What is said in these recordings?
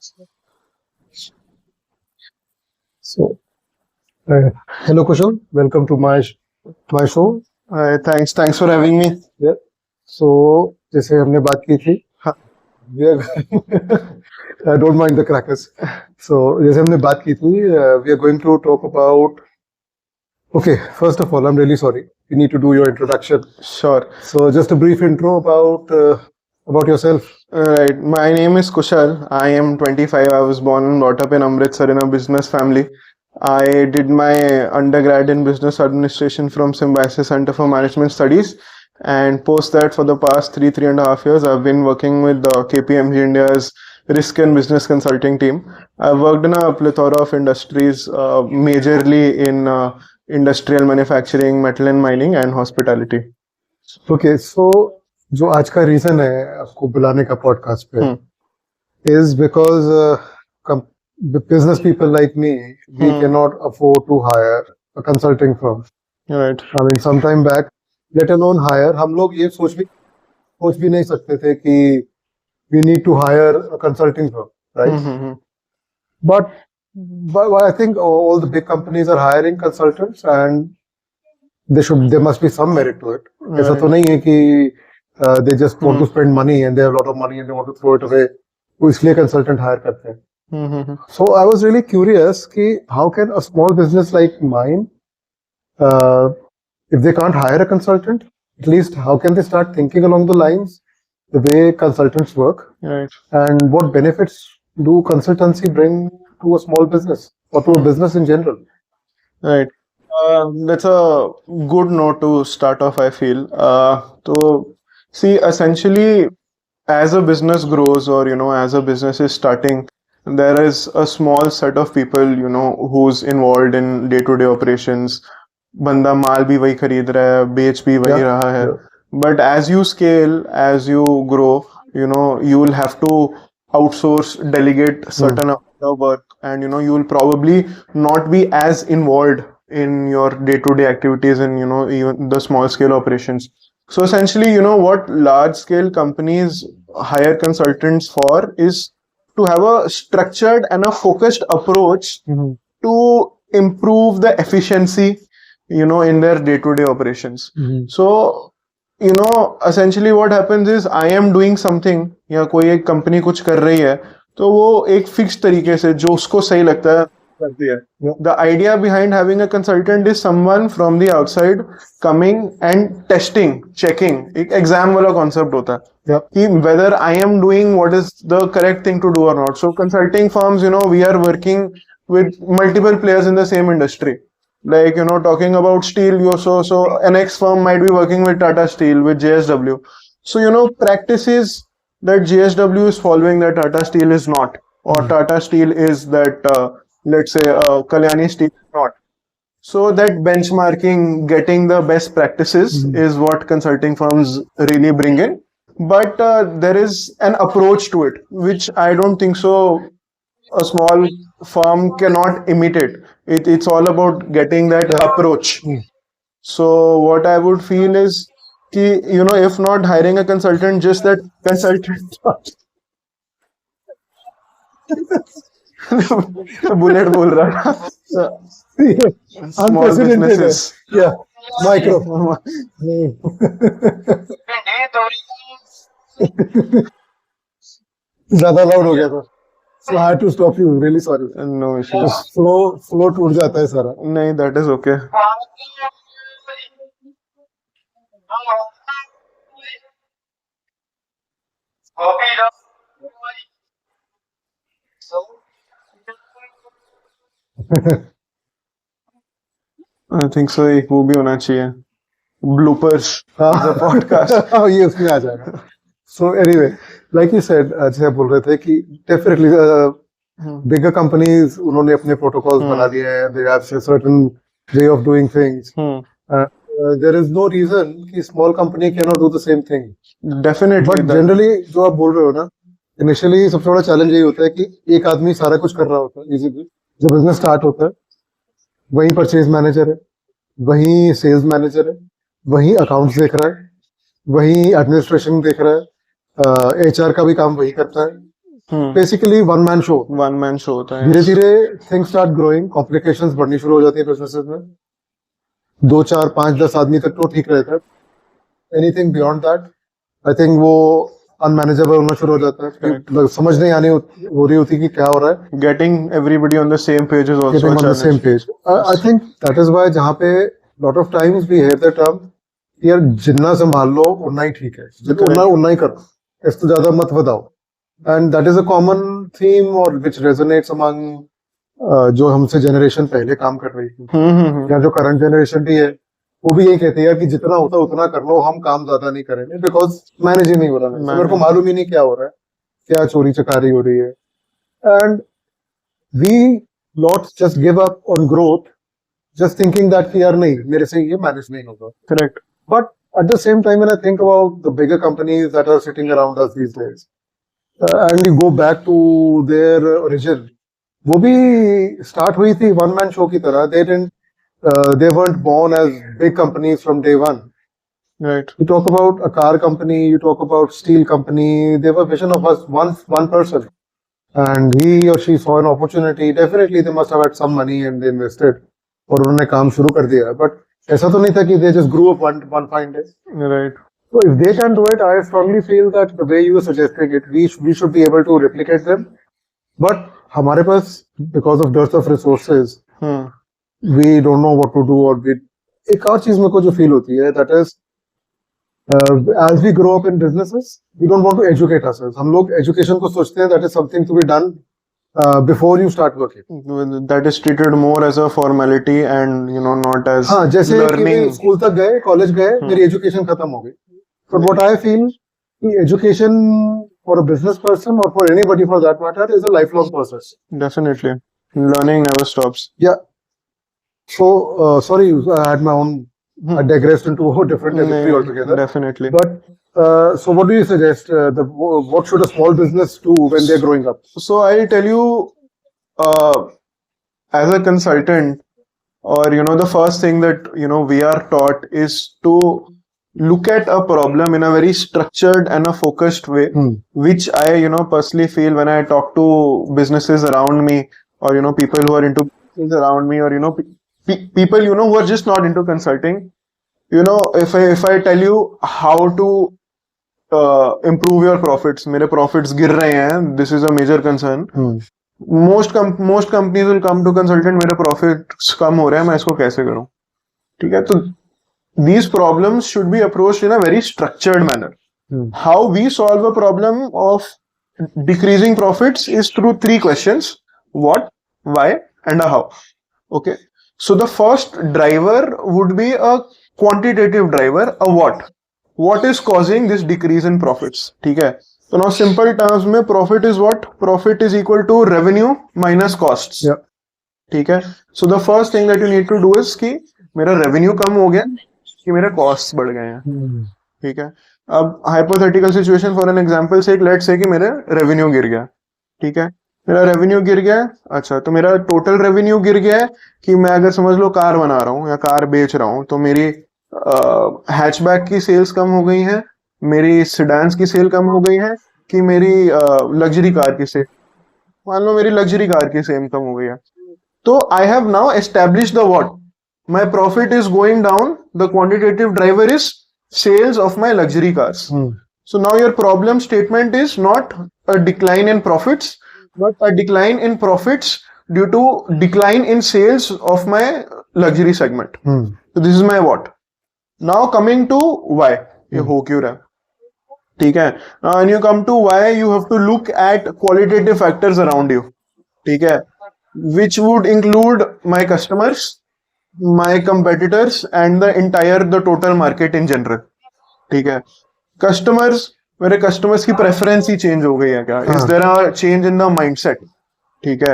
So, hello Kushal, welcome to my show. Thanks for having me. Yeah. So, जैसे हमने बात की थी, हाँ, we are I don't mind the crackers. So, जैसे हमने बात की थी, we are going to talk about. Okay, first of all, I'm really sorry. You need to do your introduction. sure. So, just a brief intro about yourself. Right. My name is Kushal. I am 25. I was born and brought up in Amritsar in a business family. I did my undergrad in business administration from Symbiosis Center for Management Studies. And post that, for the past three and a half years, I've been working with KPMG India's risk and business consulting team. I've worked in a plethora of industries, majorly in industrial manufacturing, metal and mining, and hospitality. Okay, so जो आज का reason है आपको बुलाने का podcast पे is because business people like me, we cannot afford to hire a consulting firm. Right. I mean, some time back, let alone hire, हम लोग ये सोच भी नहीं सकते थे कि we need to hire a consulting firm, right? But I think all the big companies are hiring consultants, and there must be some merit to it. ऐसा तो नहीं है कि they just want to spend money and they have a lot of money and they want to throw it away. वो इसलिए consultant hire करते हैं. So I was really curious कि how can a small business like mine, if they can't hire a consultant, at least how can they start thinking along the lines the way consultants work, Right. and what benefits do consultancy bring to a small business or to a business in general? Right. That's a good note to start off, I feel. So, see, essentially, as a business grows, or as a business is starting, there is a small set of people, who's involved in day-to-day operations. बंदा माल भी वही खरीद रहा है, बेच भी वही रहा है. But as you scale, as you grow, you will have to outsource, delegate certain amount of work, and you will probably not be as involved in your day-to-day activities and even the small scale operations. So essentially, what large scale companies hire consultants for is to have a structured and a focused approach to improve the efficiency, in their day-to-day operations. So, essentially what happens is I am doing something, या कोई एक company कुछ कर रही है, तो वो एक फिक्स तरीके से जो उसको सही लगता है करती है. The idea behind having a consultant is someone from the outside coming and testing, checking. एक एग्जाम वाला कॉन्सेप्ट होता है कि whether I am doing what is the correct thing to do or not. So consulting firms, we are working with multiple players in the same industry. Like, talking about steel, so an X firm might be working with Tata Steel, with JSW. So, practices that JSW is following that Tata Steel is not, or Tata Steel is that, let's say, Kalyani Steel is not. So that benchmarking, getting the best practices is what consulting firms really bring in. But there is an approach to it, which I don't think so a small firm cannot imitate. It's all about getting that approach. So what I would feel is, if not hiring a consultant, just that consultant. Bullet बोल रहा था. Small businesses. Yeah, micro. ज़्यादा loud हो गया था. So I had to stop you. Really sorry. No issues. Flow टूट जाता है सारा. नहीं, that is okay. I think so. एक वो भी होना चाहिए. Bloopers. The podcast. ये उसमें आ जाएगा. So anyway, like you said, जैसे आप बोल रहे थे कि definitely bigger companies उन्होंने अपने protocols बना दिए हैं. They have a certain way of doing things. There is no reason कि small company cannot do the same thing. Definitely. But generally जो आप बोल रहे हो ना, initially सबसे बड़ा challenge यही होता है कि एक आदमी सारा कुछ कर रहा होता है. जब business start होता है, वही परचेज मैनेजर है, वही सेल्स मैनेजर है, वही अकाउंट्स देख रहा है, वही एडमिनिस्ट्रेशन देख रहा है, एचआर का भी काम वही करता है, बेसिकली वन मैन शो होता है। धीरे धीरे थिंग्स स्टार्ट ग्रोइंग, कॉम्प्लिकेशंस बढ़नी शुरू हो जाती है बिजनेसेस में। 2 4 5 10 आदमी तक तो ठीक रहता है, anything beyond that I think वो अनमैनेजेबल होना शुरू हो जाता है। समझ नहीं आनी हो रही होती कि क्या हो रहा है। Getting everybody on the same page is also getting on the same page, I think that is why जहाँ पे lot of times we hear the term यार जितना संभाल लो उतना ही ठीक है, जितना उतना ही करो, इससे ज्यादा मत बताओ। And that is a common theme और विच रेजोनेट्स अमंग जो हमसे जनरेशन पहले काम कर रही थी या जो करंट जनरेशन भी है, वो भी यही कहते हैं कि जितना होता है उतना कर लो, हम काम ज्यादा नहीं करेंगे बिकॉज मैनेज ही नहीं हो रहा है, मेरे को मालूम ही नहीं क्या हो रहा है, क्या चोरी चकारी हो रही है। And we lot just give up on growth just thinking that कि यार नहीं मेरे से ये मैनेज नहीं होगा। Correct. But at the same time when I think about the bigger companies that are sitting around us these days, and we go back to their origin, वो भी start हुई थी one man show की तरह। They weren't born as big companies from day one. Right. You talk about a car company, you talk about steel company, they were vision of us one person, and he or she saw an opportunity. Definitely they must have had some money and they invested और उन्होंने काम शुरू कर दिया, but ऐसा तो नहीं था कि they just grew up one fine day. Right. So if they can do it, I strongly feel that the way you were suggesting it, we should be able to replicate them. But हमारे पास because of dearth of resources, we don't know what to do, or we एक और चीज मेरे को जो feel होती है that is as we grow up in businesses, we don't want to educate ourselves. हम लोग education को सोचते हैं that is something to be done before you start working. That is treated more as a formality and not as हाँ, जैसे learning. कि school तक गए, कॉलेज गए, मेरी एजुकेशन खत्म हो गई। But what I feel कि education for a business person or for anybody for that matter is a lifelong process. Definitely, learning never stops. Yeah. So sorry, I had my own. I digressed into a different territory altogether. Definitely. But so what do you suggest? What should a small business do when they're growing up? So I'll tell you, as a consultant, or the first thing that we are taught is to look at a problem in a very structured and a focused way, which I personally feel when I talk to businesses around me, or people who are into business around me, or people who are just not into consulting. If I tell you how to improve your profits, मेरे profits गिर रहे हैं, this is a major concern. Most companies will come to consultant, मेरे profits कम हो रहे हैं, मैं इसको कैसे करूं? ठीक है, तो these problems should be approached in a very structured manner. How we solve a problem of decreasing profits is through 3 questions: what, why, and a how. Okay, so the first driver would be a quantitative driver, a what is causing this decrease in profits. ठीक है, so now simple terms में profit is what? Profit is equal to revenue minus costs. Yeah. ठीक है, so the first thing that you need to do is कि मेरा revenue कम हो गया कि मेरे costs बढ़ गए हैं. ठीक है, अब hypothetical situation for an example से let's say कि मेरे revenue गिर गया. ठीक है, मेरा रेवेन्यू गिर गया है, अच्छा तो मेरा टोटल रेवेन्यू गिर गया है कि मैं अगर समझ लो कार बना रहा हूँ या कार बेच रहा हूँ, तो मेरी हैचबैक की सेल्स कम हो गई है, मेरी सिडान्स की सेल कम हो गई है, कि मेरी लग्जरी कार की सेल, मान लो मेरी लग्जरी कार की सेल कम हो गई है, तो I have now establish the what, my profit is going down, the quantitative driver is sales of my luxury cars. So now your problem statement is not a decline in profits, but a decline in profits due to decline in sales of my luxury segment. So this is my what. Now coming to why. ये हो क्यों रहा है? ठीक है. Now when you come to why, you have to look at qualitative factors around you. ठीक है, which would include my customers, my competitors, and the total market in general. ठीक है, customers, मेरे कस्टमर्स की प्रेफरेंस ही change हो गई है क्या? Is there a change in the mindset? ठीक है,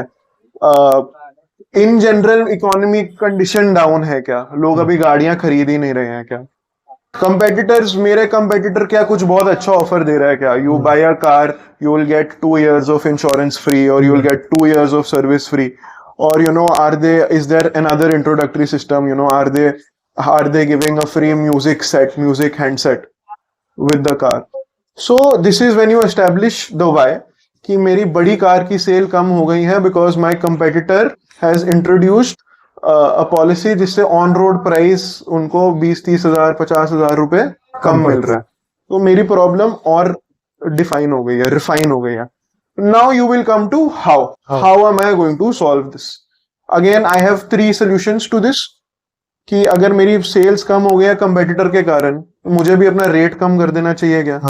in general economy condition down है क्या? लोग अभी गाड़ियां खरीद ही नहीं रहे हैं क्या? कंपेटिटर्स, मेरे कंपेटिटर क्या कुछ बहुत अच्छा ऑफर दे रहा है क्या? You buy a car, you will get 2 years of insurance free, or you will get 2 years of service free, or is there another introductory system? Are they giving a free music handset with the car? So this is when you establish the why. कि मेरी बड़ी car की sale कम हो गई है because my competitor has introduced a policy जिससे on road price उनको 20-30 हजार 50 हजार रुपए कम मिल रहा है, तो मेरी प्रॉब्लम और डिफाइन हो गई है, रिफाइन हो गई है. Now you will come to how am I going to solve this. Again I have 3 solutions to this, कि अगर मेरी सेल्स कम हो गया कंपेटिटर के कारण, मुझे भी अपना रेट कम कर देना चाहिए क्या?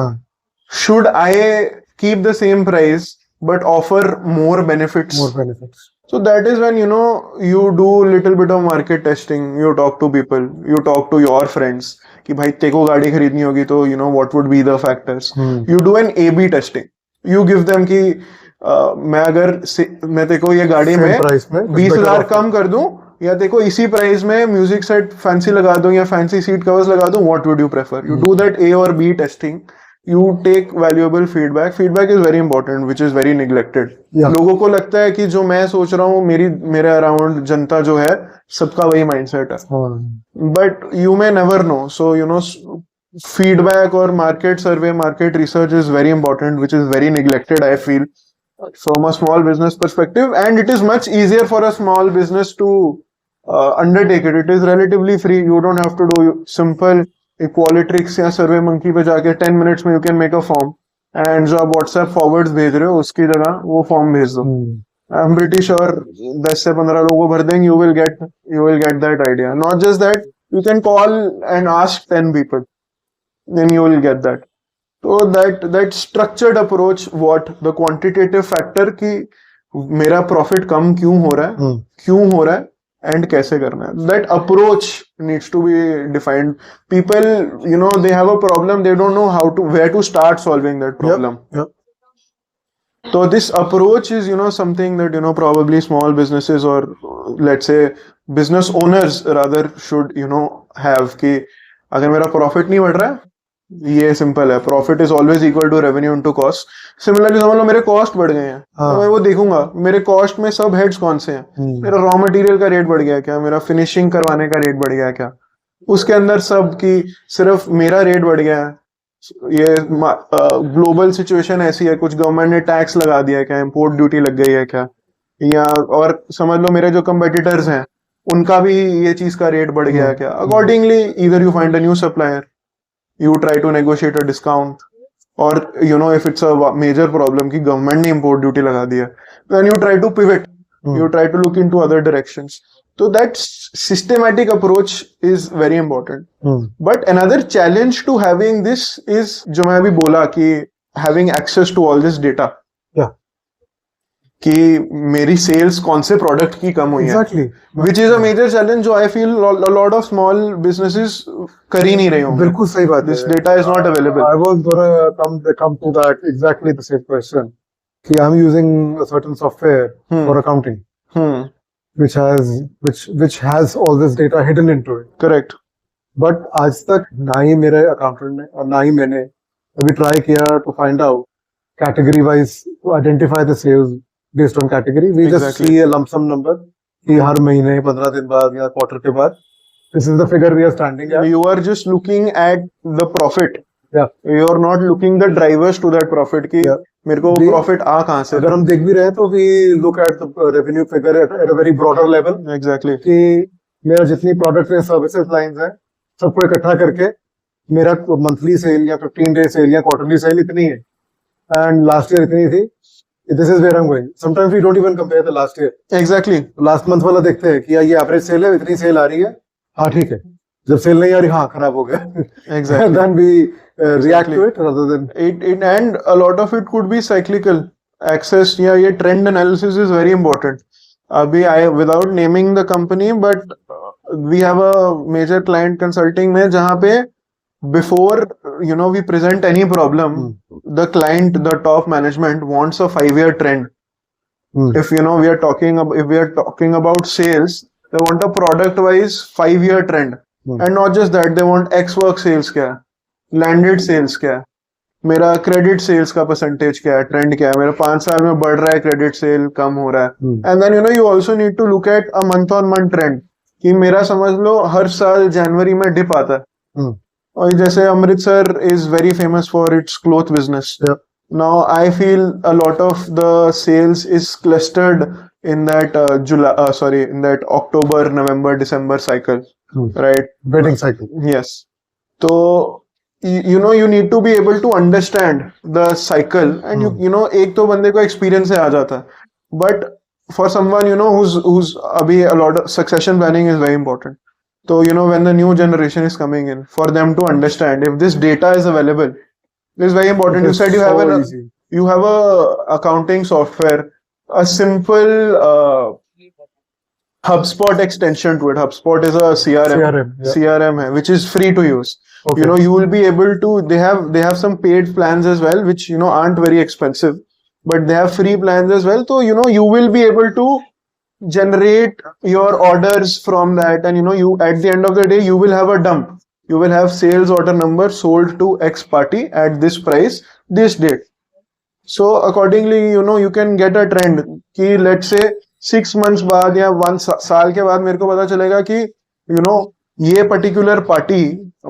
Should I keep the same price but offer more benefits? So that is when you do little bit of market testing. You talk to people, you talk to your friends कि भाई तेको गाड़ी खरीदनी होगी तो what would be the factors. You do an A/B testing. You give them कि मैं तेको ये गाड़ी में 20,000 कम कर दूं या तेको इसी प्राइस में म्यूजिक सेट फैंसी लगा दूं या फैंसी सीट कवर्स लगा दूं, what would you prefer? You do that A or B testing. You take valuable feedback. Feedback is very important, which is very neglected. लोगों को लगता है कि जो मैं सोच रहा हूँ मेरे अराउंड जनता जो है सबका वही माइंडसेट है, but you may never know. So feedback or market survey, market research is very important, which is very neglected, I feel, from a small business perspective. And it is much easier for a small business to undertake it. It is relatively free. You don't have to do simple Equalitrix या सर्वे monkey पे जाके 10 minutes में you can make a form, and जो आप WhatsApp forwards भेज रहे हो उसकी जगह वो फॉर्म भेज दो. I'm pretty sure 10 से 15 लोगों भर देंगे, you will get that idea. Not just that, you can call and ask 10 people, then you will get that. So that structured approach, what the quantitative factor कि मेरा profit कम क्यों हो रहा है and कैसे करना है, that approach needs to be defined. People, they have a problem, they don't know where to start solving that problem. Yep. So this approach is something that probably small businesses or let's say business owners rather should have, कि अगर मेरा profit नहीं बढ़ रहा है, ये simple है, profit is always equal to revenue into cost. Similarly समझ लो मेरे कॉस्ट बढ़ गए हैं, तो मैं वो देखूंगा मेरे कॉस्ट में सब हेड्स कौन से हैं. मेरा रॉ मटेरियल का रेट बढ़ गया क्या, मेरा फिनिशिंग करवाने का रेट बढ़ गया क्या, उसके अंदर सब की सिर्फ मेरा रेट बढ़ गया है. ये ग्लोबल सिचुएशन ऐसी है, कुछ गवर्नमेंट ने टैक्स लगा दिया है क्या, इम्पोर्ट ड्यूटी लग गई है क्या, या और समझ लो मेरे जो कंपेटिटर्स हैं उनका भी ये चीज का रेट बढ़ गया है क्या. Accordingly either you find a new supplier, you try to negotiate a discount, or if it's a major problem कि government ने import duty लगा दिया, then you try to pivot, you try to look into other directions. So that systematic approach is very important. But another challenge to having this is जो मैं अभी बोला कि having access to all this data. कि मेरी sales कौन से product की कम हुई है, which is a major challenge जो I feel lot of small businesses कर ही नहीं रहे होंगे. बिल्कुल सही बात है. This data is not available. I was gonna come to that exactly the same question कि I am using a certain software for accounting which has all this data hidden into it. Correct. But आज तक ना ही मेरे accountant ने और ना ही मैंने अभी ट्राई किया to find out category wise to identify the sales based on category. We just see a lump sum number कि हर महीने 15 दिन बाद या क्वार्टर के बाद this is the figure we are standing at. You are just looking at the profit. Yeah. You are not looking the drivers to that profit कि मेरे को प्रॉफिट आ कहाँ से. अगर हम देख भी रहे हैं तो we look at the revenue figure at a very broader level. Exactly. कि मेरा जितनी प्रोडक्ट या सर्विसेज लाइंस हैं सबको इकट्ठा करके मेरा मंथली सेल या 15 डे सेल या क्वार्टरली सेल इतनी है एंड लास्ट ईयर इतनी थी. This is where I'm going. Sometimes we don't even compare the last year. Exactly. Last month वाला देखते हैं कि ये एवरेज सेल है, इतनी सेल आ रही है, हाँ ठीक है. जब सेल नहीं आ रही, हाँ खराब हो गया. Exactly. And then we react to it rather than it and a lot of it could be cyclical. Access या ये trend analysis is very important. अभी without naming the company, but we have a major client consulting में जहाँ पे before we present any problem, the client, the top management wants a 5-year trend. If we are talking about sales, they want a product wise 5-year trend. And not just that, they want X work sales क्या है, landed sales क्या है, मेरा credit sales का percentage क्या है, trend क्या है, मेरा 5 साल में बढ़ रहा है credit sale, कम हो रहा है. And then you also need to look at a month on month trend कि मेरा समझ लो हर साल जनवरी में डिप आता है. और जैसे Amritsar is very famous for its cloth business, Now I feel a lot of the sales is clustered in that in that October, November, December cycle, right? Wedding cycle. Yes. So you need to be able to understand the cycle, and you know एक तो बंदे को experience से आ जाता है, but for someone who's अभी a lot of succession planning is very important. So when the new generation is coming in, for them to understand if this data is available, it is very important. You said you have a accounting software, a simple HubSpot extension to it. HubSpot is a CRM hai, which is free to use. Okay. You will be able to. They have some paid plans as well, which aren't very expensive, but they have free plans as well. So you will be able to generate your orders from that, and you at the end of the day you will have a dump. You will have sales order number sold to X party at this price, this date. So accordingly, you can get a trend कि let's say 6 months बाद या 1 साल के बाद मेरे को पता चलेगा कि ये पर्टिकुलर पार्टी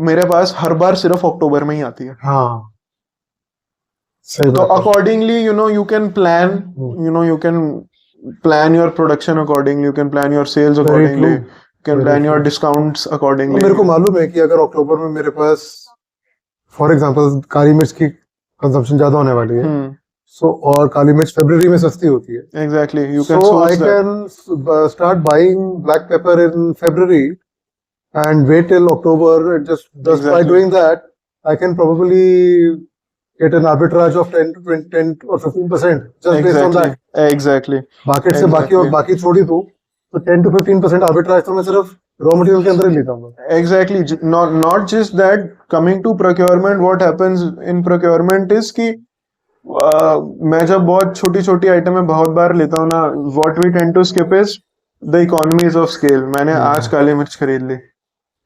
मेरे पास हर बार सिर्फ अक्टूबर में ही आती है. हाँ. So accordingly, you can plan, you can plan your production accordingly, you can plan your sales accordingly, you can plan your discounts accordingly. मेरे को मालूम है कि अगर अक्टूबर में मेरे पास फॉर एग्जांपल काली मिर्च की कंजम्पशन ज्यादा होने वाली है, सो और काली मिर्च फरवरी में सस्ती होती है. Exactly, you can so I can start buying black pepper in February and wait till October. Just by doing that, I can probably get an arbitrage of 10 or 15% just based on that. Exactly. Market से बाकी और बाकी छोड़ी तो 10 to 15% arbitrage तो मैं सिर्फ raw material के अंदर ही लेता हूँ. Exactly. Not just that. Coming to procurement, what happens in procurement is कि मैं जब बहुत छोटी आइटमें बहुत बार लेता हूँ ना, what we tend to skip is the economies of scale. मैंने आज काली मिर्च खरीद ली,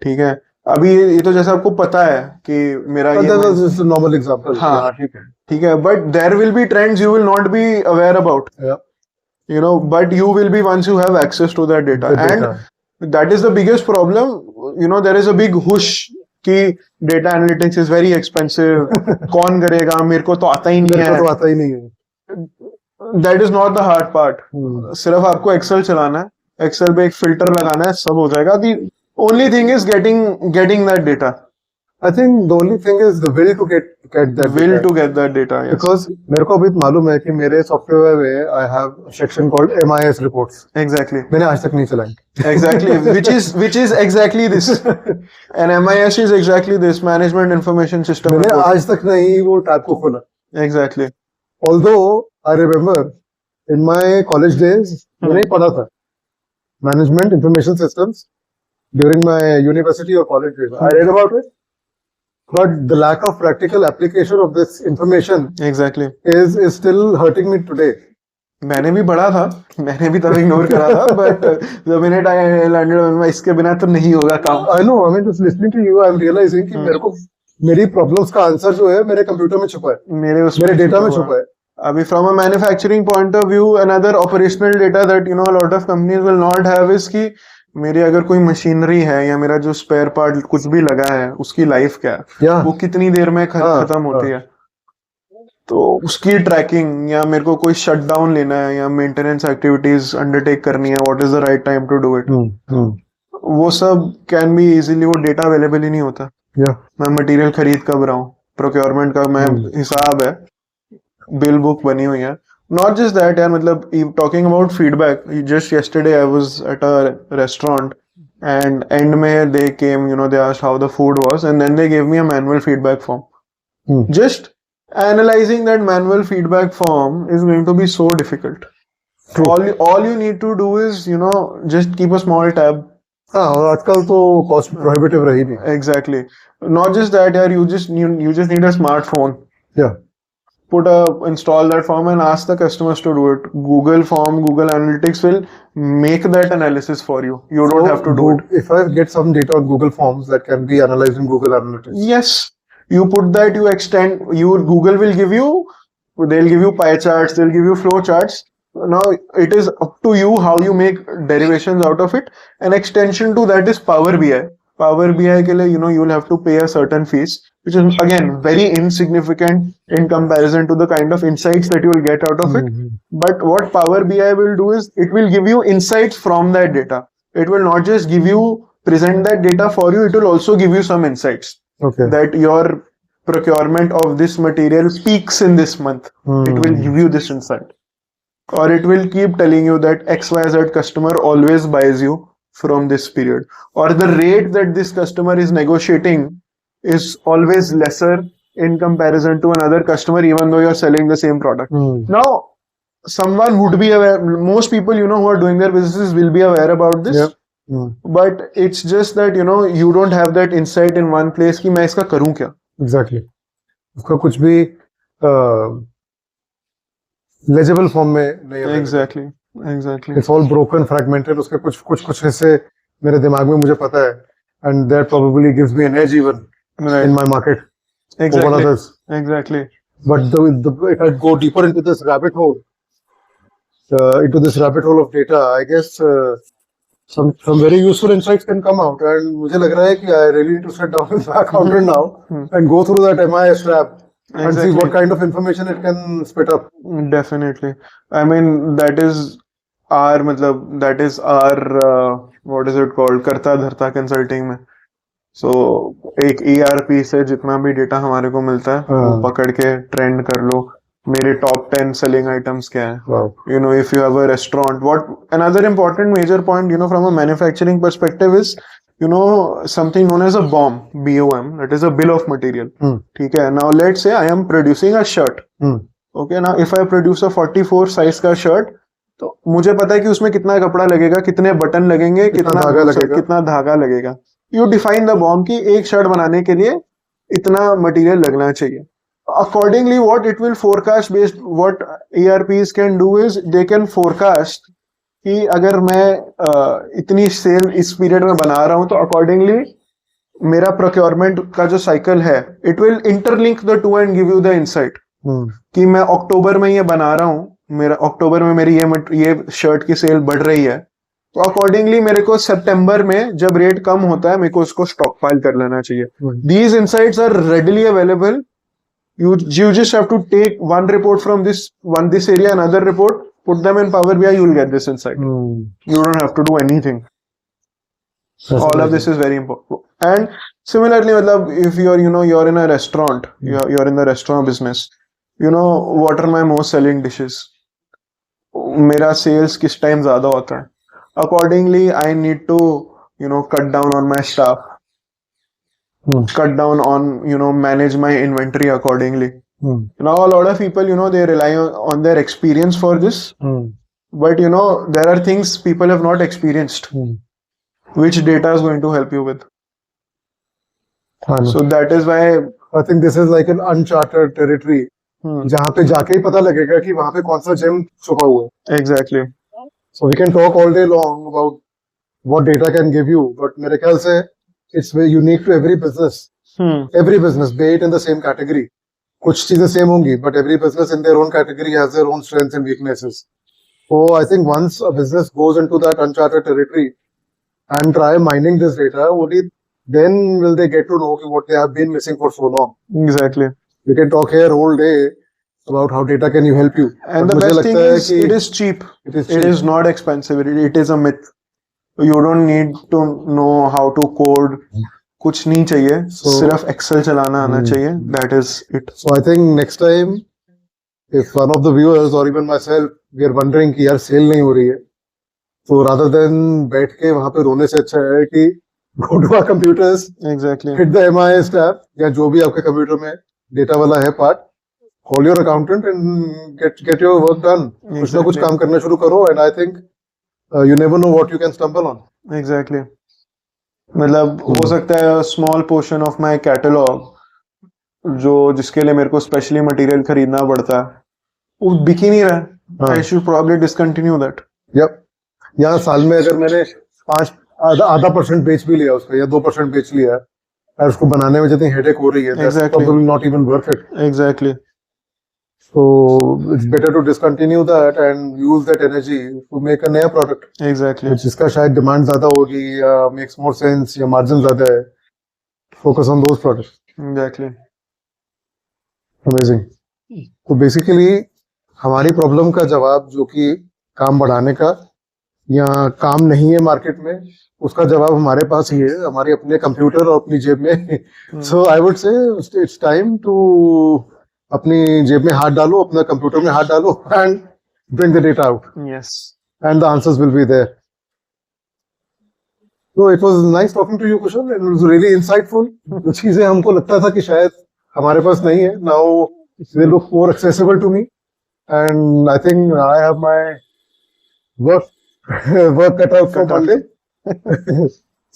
ठीक है. अभी ये तो जैसा आपको पता है कि मेरा ये नॉर्मल एग्जांपल. हाँ ठीक है, but there will be trends you will not be aware about, but you will be once you have access to that data. And that is the biggest problem. There is a big whoosh कि data analytics is very expensive. कौन करेगा, मेरे को तो आता ही नहीं है. That is not the hard part. सिर्फ आपको एक्सेल चलाना है, एक्सेल पे एक फिल्टर लगाना है, सब हो जाएगा. The only thing is getting that data. I think the only thing is the will to get that data. Yes. Because मेरे को अभी मालूम है कि मेरे सॉफ्टवेयर में I have a section called MIS reports. Exactly. मैंने आज तक नहीं चलाई. Exactly. which is exactly this. And MIS is exactly this, management information system. मैंने आज तक नहीं वो टैब को खोला. Exactly. Although I remember in my college days मैंने पढ़ा था management information systems during my university or college days. I read about it. But the lack of practical application of this information is still hurting me today. मैंने भी पढ़ा था, मैंने भी तब इग्नोर करा था, but the minute I landed इसके बिना तो नहीं होगा काम. I know. I mean, just listening to you, I'm realizing कि मेरे को मेरी प्रॉब्लम्स का आंसर जो है मेरे कंप्यूटर में छुपा है, मेरे डेटा में छुपा है. अभी from a manufacturing point of view, another operational data that a lot of companies will not have is कि मेरी अगर कोई मशीनरी है या मेरा जो स्पेयर पार्ट कुछ भी लगा है उसकी लाइफ क्या है, वो कितनी देर में खत्म होती है, तो उसकी ट्रैकिंग, या मेरे को कोई शट डाउन लेना है या मेंटेनेंस एक्टिविटीज अंडरटेक करनी है, what is the right time to do it, वो सब कैन बी इजीली. वो डेटा अवेलेबल ही नहीं होता. मैं मटेरियल खरीद कब रहा हूँ, प्रोक्योरमेंट का मैं हिसाब है, बिल बुक बनी हुई है. Not just that, यार, मतलब talking about feedback, just yesterday I was at a restaurant and end में they came, they asked how the food was, and then they gave me a manual feedback form. Just analyzing that manual feedback form is going to be so difficult. All you need to do is, just keep a small tab. और आजकल तो cost prohibitive रही नहीं. Exactly. Not just that, यार, you just need a smartphone. Yeah. Install that form and ask the customers to do it. Google form, Google Analytics will make that analysis for you. You don't have to do it. If I get some data on Google Forms that can be analyzed in Google Analytics. Yes. You put that, you extend, Google will give you, they'll give you pie charts, they'll give you flow charts. Now it is up to you how you make derivations out of it. An extension to that is Power BI. Power BI के लिए, you will have to pay a certain fees, which is again very insignificant in comparison to the kind of insights that you will get out of it. But what Power BI will do is it will give you insights from that data. It will not just present that data for you, it will also give you some insights. Okay. That your procurement of this material peaks in this month. It will give you this insight. Or it will keep telling you that XYZ customer always buys you from this period. Or the rate that this customer is negotiating is always lesser in comparison to another customer, even though you're selling the same product. Now, someone would be aware, most people, who are doing their businesses will be aware about this. Yep. But it's just that, you don't have that insight in one place कि मैं इसका करूं क्या? Exactly. उसका कुछ भी legible form में नहीं है. Exactly. It's all broken, fragmented. उसके कुछ हिस्से मेरे दिमाग में मुझे पता है, and that probably gives me an edge even in my market. Over others. Exactly. But if I go deeper into this rabbit hole of data, I guess some very useful insights can come out. And मुझे लग रहा है कि I really need to sit down with my accountant now and go through that MIS app and see what kind of information it can spit up. Definitely. I mean, that is our what is it called, करता धरता consulting में. So एक ERP से जितना भी data हमारे को मिलता है वो पकड़ के ट्रेंड कर लो, मेरे टॉप 10 selling items क्या है. Wow. If you have a restaurant, what another important major point, from a manufacturing perspective is, something known as a BOM, BOM, that is a bill of material. ठीक है. Now let's say I am producing a shirt. Okay, now if I produce a 44 size का shirt, तो मुझे पता है कि उसमें कितना कपड़ा लगेगा, कितने बटन लगेंगे, कितना धागा लगेगा. You define the BOM कि एक शर्ट बनाने के लिए इतना मटेरियल लगना चाहिए. Accordingly, what it will forecast based, what ERPs can do is they can forecast कि अगर मैं इतनी सेल इस पीरियड में बना रहा हूं तो accordingly मेरा procurement का जो साइकिल है, it will interlink the two and give you the insight कि मैं अक्टूबर में ये बना रहा हूं, मेरा अक्टूबर में मेरी ये शर्ट की सेल बढ़ रही है, तो अकॉर्डिंगली मेरे को सितंबर में जब रेट कम होता है मेरे को उसको स्टॉक फाइल कर लेना चाहिए. These insights are readily available. You just have to take one report from this area, another report, put them in Power BI, you will get this insight. You don't have to do anything. All of this is very important. And similarly, if you're you're in a restaurant, you're in the restaurant business, what are my most selling dishes? मेरा sales किस time ज़्यादा होता है? Accordingly, I need to cut down on my staff. Cut down on, manage my inventory accordingly. Now, a lot of people, they rely on their experience for this. But, there are things people have not experienced. Which data is going to help you with? So that is why I think this is like an uncharted territory. जहाँ पे जाके ही पता लगेगा कि वहाँ पे कौन सा gem छुपा हुआ है. Exactly. So we can talk all day long about what data can give you, but मेरे ख्याल से it's very unique to every business. Every business, be it in the same category. कुछ चीजें same होंगी, but every business in their own category has their own strengths and weaknesses. So I think once a business goes into that uncharted territory and try mining this data, then will they get to know what they have been missing for so long. Exactly. We can talk here all day about how data can help you. And the best thing is, it is cheap. It is not expensive. It is a myth. You don't need to know how to code. कुछ नहीं चाहिए. सिर्फ Excel चलाना आना चाहिए. That is it. So I think next time, if one of the viewers or even myself, we are wondering कि यार cell नहीं हो रही है, तो rather than बैठ के वहाँ पे रोने से अच्छा है कि go to our computers, exactly, hit the MIS tab या जो भी आपके कंप्यूटर में डेटा वाला है part, call your accountant and get your work done. कुछ ना कुछ काम करना शुरू करो, and I think you never know what you can stumble on. Exactly. मतलब हो सकता है small portion of my catalog जिसके लिए मेरे को स्पेशली मटेरियल खरीदना पड़ता है वो बिक ही नहीं रहा. I should probably discontinue that. Yep. या साल में अगर मैंने आधा % बेच भी लिया उसका या 2% बेच लिया और उसको बनाने में जितनी हेडेक हो रही है, that's probably not even worth it. Exactly. So it's better to discontinue that and use that energy to make a नया product. Exactly. जिसका शायद demand ज़्यादा होगी या makes more sense या margin ज़्यादा है. Focus on those products. Exactly. Amazing. तो बेसिकली हमारी प्रॉब्लम का जवाब जो कि काम बढ़ाने का या काम नहीं है मार्केट में, उसका जवाब हमारे पास ही है, हमारे अपने कंप्यूटर और अपनी जेब में. So I would say it's time to अपनी जेब में हाथ डालो, अपना कंप्यूटर में हाथ डालो and bring the data out Yes. And the answers will be there. So it was nice talking to you, Kushal, and it was really insightful. जो चीजें हमको लगता था कि शायद हमारे पास नहीं है, now they look more accessible to me, and I think I have my work work cut out for Monday.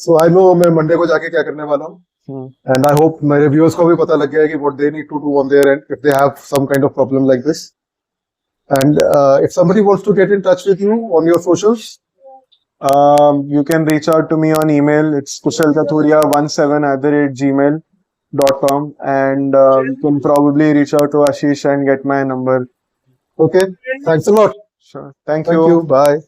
So I know मैं Monday को जाके क्या करने वाला हूँ, and I hope मेरे viewers को भी पता लग गया है कि what they need to do on their end if they have some kind of problem like this. And if somebody wants to get in touch with you on your socials, you can reach out to me on email. It's kushalkathuria17@gmail.com, and you can probably reach out to Ashish and get my number. okay, thanks a lot. Sure. Thank Thank you. you. Bye.